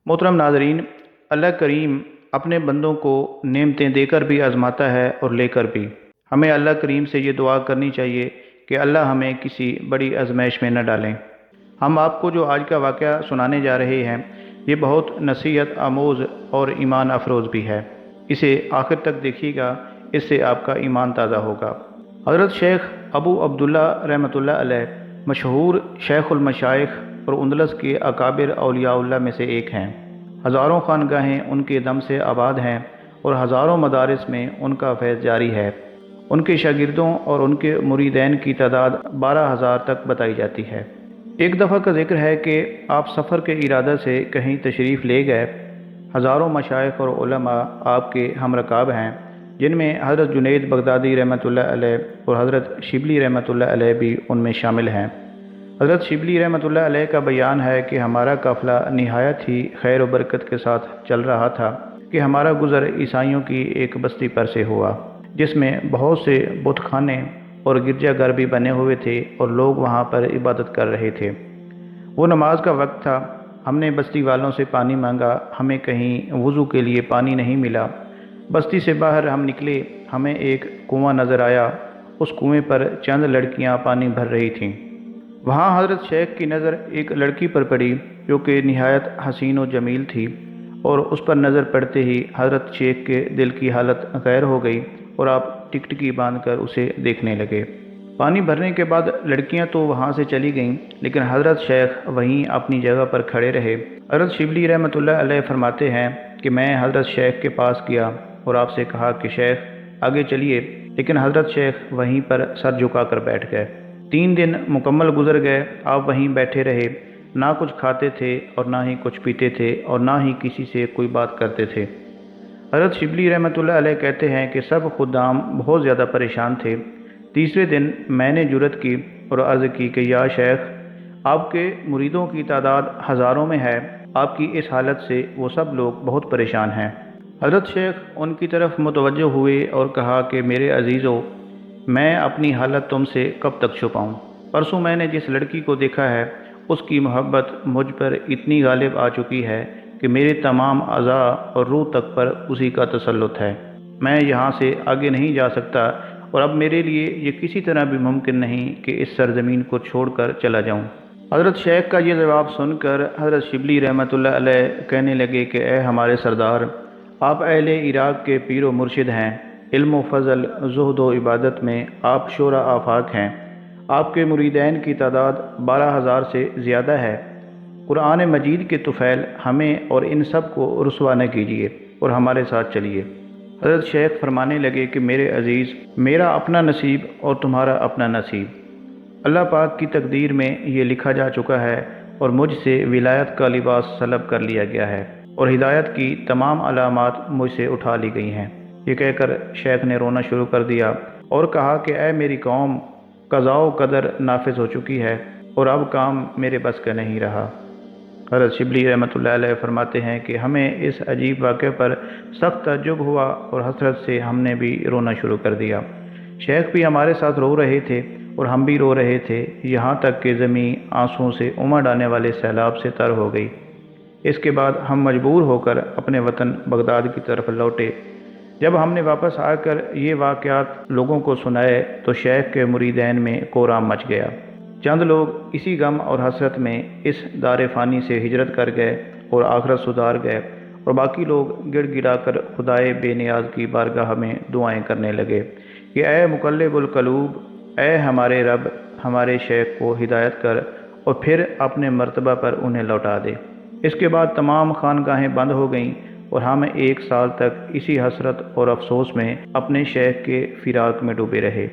محترم ناظرین، اللہ کریم اپنے بندوں کو نعمتیں دے کر بھی آزماتا ہے اور لے کر بھی۔ ہمیں اللہ کریم سے یہ دعا کرنی چاہیے کہ اللہ ہمیں کسی بڑی آزمائش میں نہ ڈالیں۔ ہم آپ کو جو آج کا واقعہ سنانے جا رہے ہیں، یہ بہت نصیحت آموز اور ایمان افروز بھی ہے۔ اسے آخر تک دیکھیے گا، اس سے آپ کا ایمان تازہ ہوگا۔ حضرت شیخ ابو عبداللہ رحمۃ اللہ علیہ مشہور شیخ المشائخ اور اندلس کے اکابر اولیاء اللہ میں سے ایک ہیں۔ ہزاروں خانگاہیں ان کے دم سے آباد ہیں اور ہزاروں مدارس میں ان کا فیض جاری ہے۔ ان کے شاگردوں اور ان کے مریدین کی تعداد 12,000 تک بتائی جاتی ہے۔ ایک دفعہ کا ذکر ہے کہ آپ سفر کے ارادہ سے کہیں تشریف لے گئے۔ ہزاروں مشائخ اور علماء آپ کے ہم رکاب ہیں، جن میں حضرت جنید بغدادی رحمۃ اللہ علیہ اور حضرت شبلی رحمۃ اللہ علیہ بھی ان میں شامل ہیں۔ حضرت شبلی رحمۃ اللہ علیہ کا بیان ہے کہ ہمارا قافلہ نہایت ہی خیر و برکت کے ساتھ چل رہا تھا کہ ہمارا گزر عیسائیوں کی ایک بستی پر سے ہوا، جس میں بہت سے بت خانے اور گرجا گھر بھی بنے ہوئے تھے اور لوگ وہاں پر عبادت کر رہے تھے۔ وہ نماز کا وقت تھا۔ ہم نے بستی والوں سے پانی مانگا، ہمیں کہیں وضو کے لیے پانی نہیں ملا۔ بستی سے باہر ہم نکلے، ہمیں ایک کنواں نظر آیا۔ اس کنویں پر چند لڑکیاں پانی بھر رہی تھیں۔ وہاں حضرت شیخ کی نظر ایک لڑکی پر پڑی جو کہ نہایت حسین و جمیل تھی، اور اس پر نظر پڑتے ہی حضرت شیخ کے دل کی حالت غیر ہو گئی اور آپ ٹکٹکی باندھ کر اسے دیکھنے لگے۔ پانی بھرنے کے بعد لڑکیاں تو وہاں سے چلی گئیں، لیکن حضرت شیخ وہیں اپنی جگہ پر کھڑے رہے۔ حضرت شبلی رحمۃ اللہ علیہ فرماتے ہیں کہ میں حضرت شیخ کے پاس گیا اور آپ سے کہا کہ شیخ آگے چلیے، لیکن حضرت شیخ وہیں پر سر جھکا کر بیٹھ گئے۔ 3 دن مکمل گزر گئے، آپ وہیں بیٹھے رہے، نہ کچھ کھاتے تھے اور نہ ہی کچھ پیتے تھے اور نہ ہی کسی سے کوئی بات کرتے تھے۔ حضرت شبلی رحمۃ اللہ علیہ کہتے ہیں کہ سب خدام بہت زیادہ پریشان تھے۔ تیسرے دن میں نے جرأت کی اور عرض کی کہ یا شیخ، آپ کے مریدوں کی تعداد ہزاروں میں ہے، آپ کی اس حالت سے وہ سب لوگ بہت پریشان ہیں۔ حضرت شیخ ان کی طرف متوجہ ہوئے اور کہا کہ میرے عزیزو، میں اپنی حالت تم سے کب تک چھپاؤں؟ پرسوں میں نے جس لڑکی کو دیکھا ہے، اس کی محبت مجھ پر اتنی غالب آ چکی ہے کہ میرے تمام اعضاء اور روح تک پر اسی کا تسلط ہے۔ میں یہاں سے آگے نہیں جا سکتا، اور اب میرے لیے یہ کسی طرح بھی ممکن نہیں کہ اس سرزمین کو چھوڑ کر چلا جاؤں۔ حضرت شیخ کا یہ جواب سن کر حضرت شبلی رحمۃ اللہ علیہ کہنے لگے کہ اے ہمارے سردار، آپ اہل عراق کے پیر و مرشد ہیں، علم و فضل، زہد و عبادت میں آپ شورا آفاق ہیں۔ آپ کے مریدین کی تعداد 12,000 سے زیادہ ہے۔ قرآن مجید کے طفیل ہمیں اور ان سب کو رسوا نہ کیجیے اور ہمارے ساتھ چلیے۔ حضرت شیخ فرمانے لگے کہ میرے عزیز، میرا اپنا نصیب اور تمہارا اپنا نصیب اللہ پاک کی تقدیر میں یہ لکھا جا چکا ہے، اور مجھ سے ولایت کا لباس سلب کر لیا گیا ہے اور ہدایت کی تمام علامات مجھ سے اٹھا لی گئی ہیں۔ یہ کہہ کر شیخ نے رونا شروع کر دیا اور کہا کہ اے میری قوم، قضاء و قدر نافذ ہو چکی ہے اور اب کام میرے بس کا نہیں رہا۔ حضرت شبلی رحمۃ اللہ علیہ فرماتے ہیں کہ ہمیں اس عجیب واقعے پر سخت تعجب ہوا اور حسرت سے ہم نے بھی رونا شروع کر دیا۔ شیخ بھی ہمارے ساتھ رو رہے تھے اور ہم بھی رو رہے تھے، یہاں تک کہ زمین آنسوؤں سے امڑ آنے والے سیلاب سے تر ہو گئی۔ اس کے بعد ہم مجبور ہو کر اپنے وطن بغداد کی طرف لوٹے۔ جب ہم نے واپس آ کر یہ واقعات لوگوں کو سنائے تو شیخ کے مریدین میں کوہرام مچ گیا۔ چند لوگ اسی غم اور حسرت میں اس دار فانی سے ہجرت کر گئے اور آخرت سدھار گئے، اور باقی لوگ گڑ گڑا کر خدائے بے نیاز کی بارگاہ میں دعائیں کرنے لگے کہ اے مقلب القلوب، اے ہمارے رب، ہمارے شیخ کو ہدایت کر اور پھر اپنے مرتبہ پر انہیں لوٹا دے۔ اس کے بعد تمام خانگاہیں بند ہو گئیں اور ہم 1 سال تک اسی حسرت اور افسوس میں اپنے شیخ کے فراق میں ڈوبے رہے۔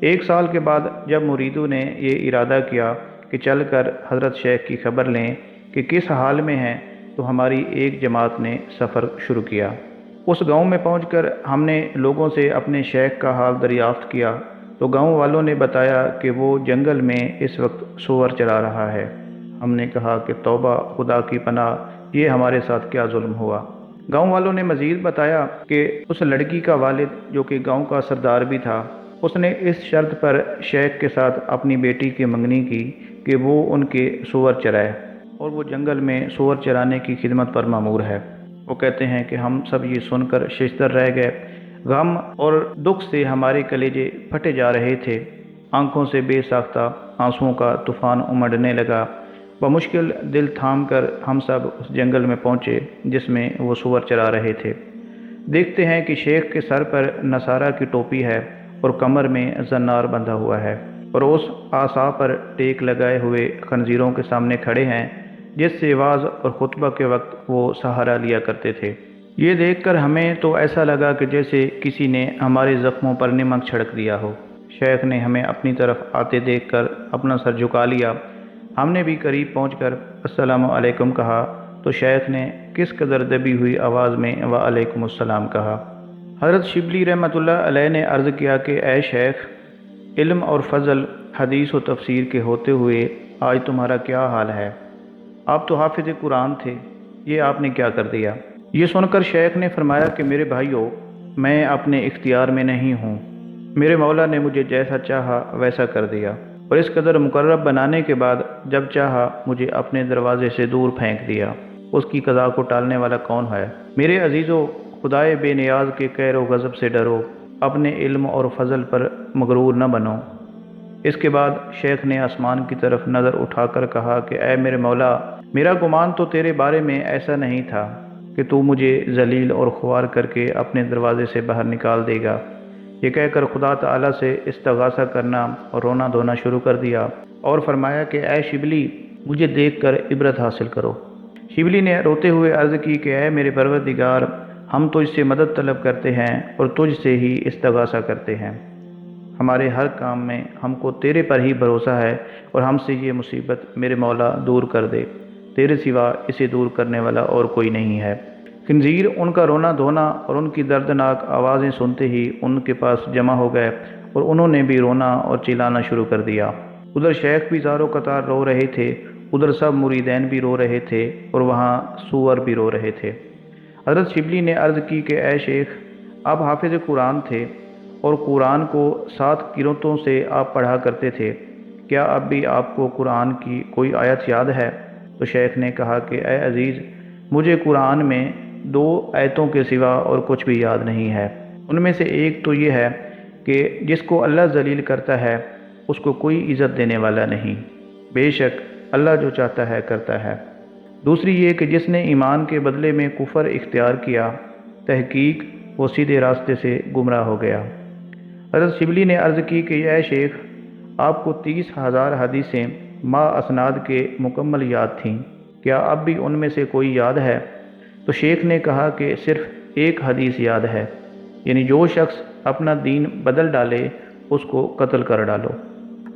1 سال کے بعد جب مریدوں نے یہ ارادہ کیا کہ چل کر حضرت شیخ کی خبر لیں کہ کس حال میں ہیں، تو ہماری ایک جماعت نے سفر شروع کیا۔ اس گاؤں میں پہنچ کر ہم نے لوگوں سے اپنے شیخ کا حال دریافت کیا تو گاؤں والوں نے بتایا کہ وہ جنگل میں اس وقت سور چرا رہا ہے۔ ہم نے کہا کہ توبہ، خدا کی پناہ، یہ ہمارے ساتھ کیا ظلم ہوا۔ گاؤں والوں نے مزید بتایا کہ اس لڑکی کا والد، جو کہ گاؤں کا سردار بھی تھا، اس نے اس شرط پر شیخ کے ساتھ اپنی بیٹی کی منگنی کی کہ وہ ان کے سور چرائے۔ اور وہ جنگل میں سور چرانے کی خدمت پر مامور ہے۔ وہ کہتے ہیں کہ ہم سب یہ سن کر ششدر رہ گئے، غم اور دکھ سے ہمارے کلیجے پھٹے جا رہے تھے، آنکھوں سے بے ساختہ آنسوؤں کا طوفان امڑنے لگا۔ بمشکل دل تھام کر ہم سب اس جنگل میں پہنچے جس میں وہ سور چرا رہے تھے۔ دیکھتے ہیں کہ شیخ کے سر پر نصارہ کی ٹوپی ہے اور کمر میں زنار بندھا ہوا ہے، اور اس عصا پر ٹیک لگائے ہوئے خنزیروں کے سامنے کھڑے ہیں جس سے وعظ اور خطبہ کے وقت وہ سہارا لیا کرتے تھے۔ یہ دیکھ کر ہمیں تو ایسا لگا کہ جیسے کسی نے ہمارے زخموں پر نمک چھڑک دیا ہو۔ شیخ نے ہمیں اپنی طرف آتے دیکھ کر اپنا سر جھکا لیا۔ ہم نے بھی قریب پہنچ کر السلام علیکم کہا تو شیخ نے کس قدر دبی ہوئی آواز میں وعلیکم السلام کہا۔ حضرت شبلی رحمۃ اللہ علیہ نے عرض کیا کہ اے شیخ، علم اور فضل حدیث و تفسیر کے ہوتے ہوئے آج تمہارا کیا حال ہے؟ آپ تو حافظ قرآن تھے، یہ آپ نے کیا کر دیا؟ یہ سن کر شیخ نے فرمایا کہ میرے بھائیو، میں اپنے اختیار میں نہیں ہوں، میرے مولا نے مجھے جیسا چاہا ویسا کر دیا، اور اس قدر مقرب بنانے کے بعد جب چاہا مجھے اپنے دروازے سے دور پھینک دیا۔ اس کی قضا کو ٹالنے والا کون ہے؟ میرے عزیزو، خدائے بے نیاز کے قہر و غضب سے ڈرو، اپنے علم اور فضل پر مغرور نہ بنو۔ اس کے بعد شیخ نے آسمان کی طرف نظر اٹھا کر کہا کہ اے میرے مولا، میرا گمان تو تیرے بارے میں ایسا نہیں تھا کہ تو مجھے ذلیل اور خوار کر کے اپنے دروازے سے باہر نکال دے گا۔ یہ کہہ کر خدا تعالیٰ سے استغاثہ کرنا اور رونا دھونا شروع کر دیا اور فرمایا کہ اے شبلی، مجھے دیکھ کر عبرت حاصل کرو۔ شبلی نے روتے ہوئے عرض کی کہ اے میرے پروردگار، ہم تجھ سے مدد طلب کرتے ہیں اور تجھ سے ہی استغاثہ کرتے ہیں۔ ہمارے ہر کام میں ہم کو تیرے پر ہی بھروسہ ہے، اور ہم سے یہ مصیبت میرے مولا دور کر دے، تیرے سوا اسے دور کرنے والا اور کوئی نہیں ہے۔ خنزیر ان کا رونا دھونا اور ان کی دردناک آوازیں سنتے ہی ان کے پاس جمع ہو گئے، اور انہوں نے بھی رونا اور چلانا شروع کر دیا۔ ادھر شیخ بھی زار و قطار رو رہے تھے، ادھر سب مریدین بھی رو رہے تھے، اور وہاں سور بھی رو رہے تھے۔ حضرت شبلی نے عرض کی کہ اے شیخ، آپ حافظ قرآن تھے اور قرآن کو 7 قرأتوں سے آپ پڑھا کرتے تھے، کیا اب بھی آپ کو قرآن کی کوئی آیت یاد ہے؟ تو شیخ نے کہا کہ اے عزیز، مجھے قرآن میں 2 آیتوں کے سوا اور کچھ بھی یاد نہیں ہے۔ ان میں سے ایک تو یہ ہے کہ جس کو اللہ ذلیل کرتا ہے اس کو کوئی عزت دینے والا نہیں، بے شک اللہ جو چاہتا ہے کرتا ہے۔ دوسری یہ کہ جس نے ایمان کے بدلے میں کفر اختیار کیا، تحقیق وہ سیدھے راستے سے گمراہ ہو گیا۔ حضرت شبلی نے عرض کی کہ اے شیخ، آپ کو 30,000 حدیثیں ما اسناد کے مکمل یاد تھیں، کیا اب بھی ان میں سے کوئی یاد ہے؟ تو شیخ نے کہا کہ صرف ایک حدیث یاد ہے، یعنی جو شخص اپنا دین بدل ڈالے اس کو قتل کر ڈالو۔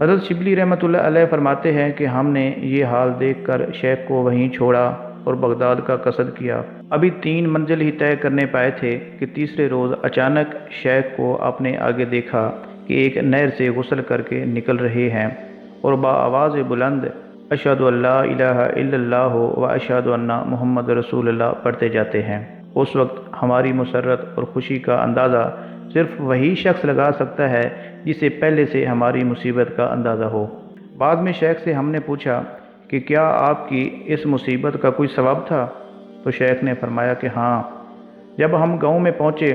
حضرت شبلی رحمۃ اللہ علیہ فرماتے ہیں کہ ہم نے یہ حال دیکھ کر شیخ کو وہیں چھوڑا اور بغداد کا قصد کیا۔ ابھی 3 منزل ہی طے کرنے پائے تھے کہ تیسرے روز اچانک شیخ کو اپنے آگے دیکھا کہ ایک نہر سے غسل کر کے نکل رہے ہیں اور بآواز بلند اشہد ان لا الہ الا اللہ و اشہد ان محمد رسول اللہ پڑھتے جاتے ہیں۔ اس وقت ہماری مسرت اور خوشی کا اندازہ صرف وہی شخص لگا سکتا ہے جسے پہلے سے ہماری مصیبت کا اندازہ ہو۔ بعد میں شیخ سے ہم نے پوچھا کہ کیا آپ کی اس مصیبت کا کوئی سبب تھا؟ تو شیخ نے فرمایا کہ ہاں، جب ہم گاؤں میں پہنچے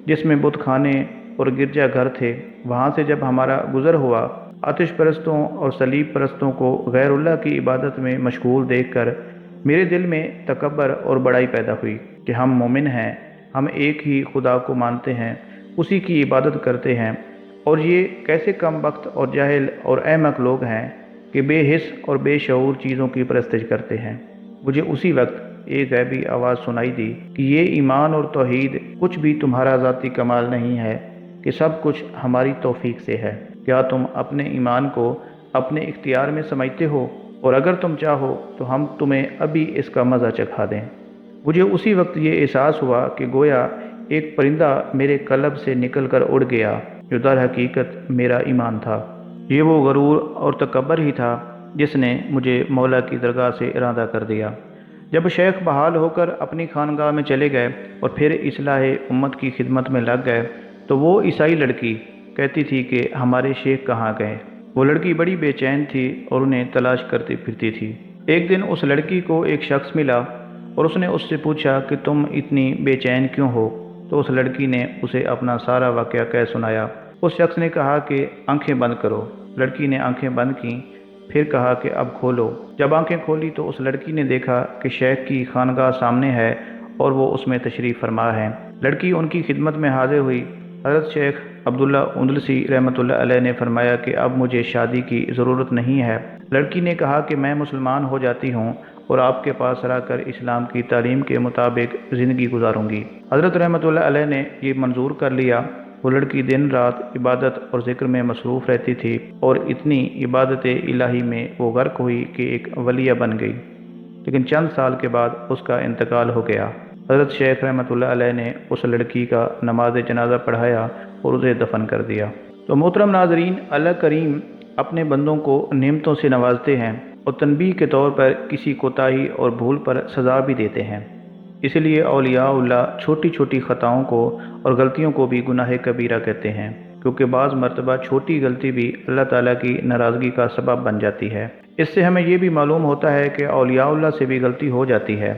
جس میں بت خانے اور گرجا گھر تھے، وہاں سے جب ہمارا گزر ہوا، آتش پرستوں اور صلیب پرستوں کو غیر اللہ کی عبادت میں مشغول دیکھ کر میرے دل میں تکبر اور بڑائی پیدا ہوئی کہ ہم مومن ہیں، ہم ایک ہی خدا کو مانتے ہیں، اسی کی عبادت کرتے ہیں، اور یہ کیسے کم بخت اور جاہل اور احمق لوگ ہیں کہ بے حس اور بے شعور چیزوں کی پرستش کرتے ہیں۔ مجھے اسی وقت ایک غیبی آواز سنائی دی کہ یہ ایمان اور توحید کچھ بھی تمہارا ذاتی کمال نہیں ہے، کہ سب کچھ ہماری توفیق سے ہے۔ کیا تم اپنے ایمان کو اپنے اختیار میں سمجھتے ہو؟ اور اگر تم چاہو تو ہم تمہیں ابھی اس کا مزہ چکھا دیں۔ مجھے اسی وقت یہ احساس ہوا کہ گویا ایک پرندہ میرے قلب سے نکل کر اڑ گیا، جو در حقیقت میرا ایمان تھا۔ یہ وہ غرور اور تکبر ہی تھا جس نے مجھے مولا کی درگاہ سے ارادہ کر دیا۔ جب شیخ بحال ہو کر اپنی خانگاہ میں چلے گئے اور پھر اصلاح امت کی خدمت میں لگ گئے تو وہ عیسائی لڑکی کہتی تھی کہ ہمارے شیخ کہاں گئے؟ وہ لڑکی بڑی بے چین تھی اور انہیں تلاش کرتی پھرتی تھی۔ ایک دن اس لڑکی کو ایک شخص ملا اور اس نے اس سے پوچھا کہ تم اتنی بے چین کیوں ہو؟ تو اس لڑکی نے اسے اپنا سارا واقعہ کہہ سنایا۔ اس شخص نے کہا کہ آنکھیں بند کرو۔ لڑکی نے آنکھیں بند کیں، پھر کہا کہ اب کھولو۔ جب آنکھیں کھولی تو اس لڑکی نے دیکھا کہ شیخ کی خانقاہ سامنے ہے اور وہ اس میں تشریف فرما ہے۔ لڑکی ان کی خدمت میں حاضر ہوئی۔ حضرت شیخ عبداللہ اندلسی رحمۃ اللہ علیہ نے فرمایا کہ اب مجھے شادی کی ضرورت نہیں ہے۔ لڑکی نے کہا کہ میں مسلمان ہو جاتی ہوں اور آپ کے پاس رہ کر اسلام کی تعلیم کے مطابق زندگی گزاروں گی۔ حضرت رحمۃ اللہ علیہ نے یہ منظور کر لیا۔ وہ لڑکی دن رات عبادت اور ذکر میں مصروف رہتی تھی اور اتنی عبادت الہی میں وہ غرق ہوئی کہ ایک ولیہ بن گئی، لیکن چند سال کے بعد اس کا انتقال ہو گیا۔ حضرت شیخ رحمۃ اللہ علیہ نے اس لڑکی کا نماز جنازہ پڑھایا اور اسے دفن کر دیا۔ تو محترم ناظرین، اللہ کریم اپنے بندوں کو نعمتوں سے نوازتے ہیں اور تنبیہ کے طور پر کسی کوتاہی اور بھول پر سزا بھی دیتے ہیں۔ اس لیے اولیاء اللہ چھوٹی چھوٹی خطاؤں کو اور غلطیوں کو بھی گناہ کبیرہ کہتے ہیں، کیونکہ بعض مرتبہ چھوٹی غلطی بھی اللہ تعالیٰ کی ناراضگی کا سبب بن جاتی ہے۔ اس سے ہمیں یہ بھی معلوم ہوتا ہے کہ اولیاء اللہ سے بھی غلطی ہو جاتی ہے،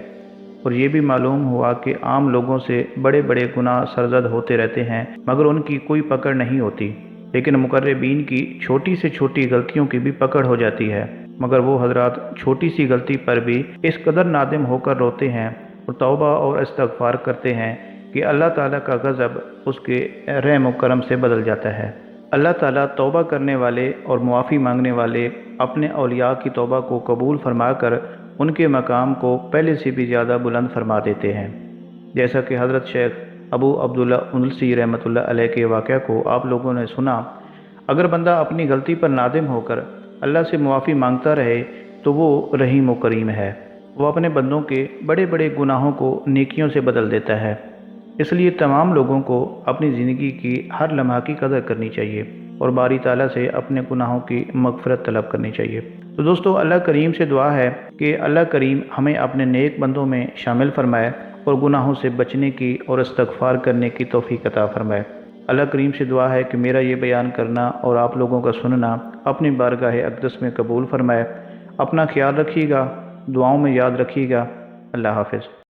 اور یہ بھی معلوم ہوا کہ عام لوگوں سے بڑے بڑے گناہ سرزد ہوتے رہتے ہیں مگر ان کی کوئی پکڑ نہیں ہوتی، لیکن مقربین کی چھوٹی سے چھوٹی غلطیوں کی بھی پکڑ ہو جاتی ہے، مگر وہ حضرات چھوٹی سی غلطی پر بھی اس قدر نادم ہو کر روتے ہیں اور توبہ اور استغفار کرتے ہیں کہ اللہ تعالیٰ کا غضب اس کے رحم و کرم سے بدل جاتا ہے۔ اللہ تعالیٰ توبہ کرنے والے اور معافی مانگنے والے اپنے اولیاء کی توبہ کو قبول فرما کر ان کے مقام کو پہلے سے بھی زیادہ بلند فرما دیتے ہیں، جیسا کہ حضرت شیخ ابو عبداللہ اندلسی رحمۃ اللہ علیہ کے واقعہ کو آپ لوگوں نے سنا۔ اگر بندہ اپنی غلطی پر نادم ہو کر اللہ سے معافی مانگتا رہے تو وہ رحیم و کریم ہے، وہ اپنے بندوں کے بڑے بڑے گناہوں کو نیکیوں سے بدل دیتا ہے۔ اس لیے تمام لوگوں کو اپنی زندگی کی ہر لمحہ کی قدر کرنی چاہیے اور باری تعالیٰ سے اپنے گناہوں کی مغفرت طلب کرنی چاہیے۔ تو دوستو، اللہ کریم سے دعا ہے کہ اللہ کریم ہمیں اپنے نیک بندوں میں شامل فرمائے اور گناہوں سے بچنے کی اور استغفار کرنے کی توفیق عطا فرمائے۔ اللہ کریم سے دعا ہے کہ میرا یہ بیان کرنا اور آپ لوگوں کا سننا اپنی بارگاہ اقدس میں قبول فرمائے۔ اپنا خیال رکھیے گا، دعاؤں میں یاد رکھیے گا۔ اللہ حافظ۔